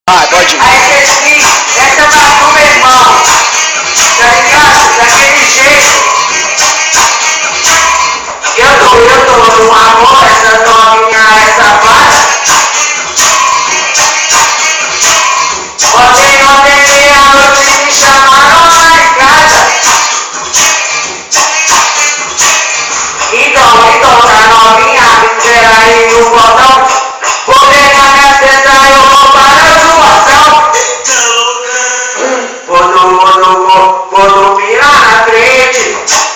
Ah, pode ir. Aí esse aqui, essa é pra tu, meu irmão. Tá ligado? Daquele jeito. Eu tô no amor, essa novinha, essa vaga. Ontem meia-noite me chamaram lá em casa. Então, tá novinha, me espera aí no botão. Vou pegar minha teta e eu vou para a zoação. Vou dormir lá na frente,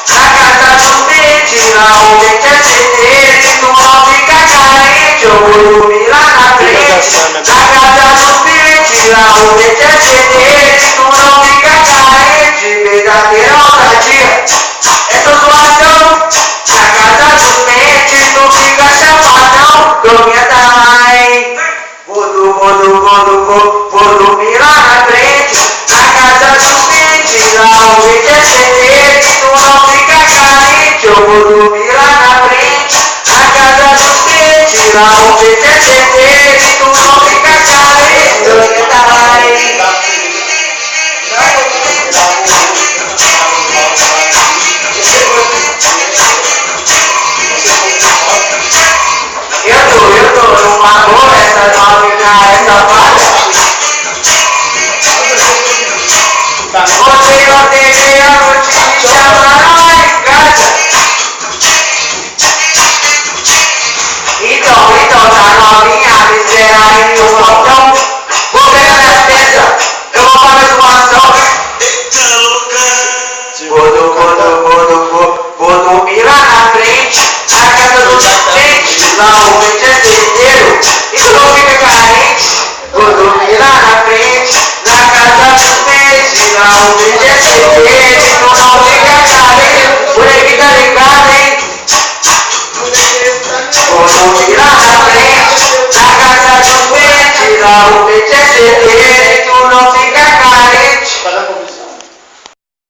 na casa do dente, lá onde é certeza, se tu não fica carente. Eu vou dormir lá na frente, na casa do dente, lá onde é certeza, se tu não fica carente. Verdadeira ousadia, essa zoação, na casa do dente, tu fica chapadão. Dormenta mais, vou dormir lá na frente, na casa do dente, lá onde é certeza, tu não fica carente. Eu vou dormir lá na frente, na casa do dente, lá onde é certeza, tu não fica carente. Dormenta mais. Eu tô numa boa, essa novinha, essa vaga. Ontem meia-noite me chamaram lá em casa. Então, tá novinha, me espera aí no balcão. Vou pegar minhas peças, eu vou para a zoação. Vou dormir lá na frente, na casa do dente, lá onde é certeiro, e tu não fica carente. Vou dormir lá na frente, na casa do dente, lá onde é certeiro, e tu não fica carente. Por aqui tá ligado, hein? Vou dormir lá na frente, na casa do dente, lá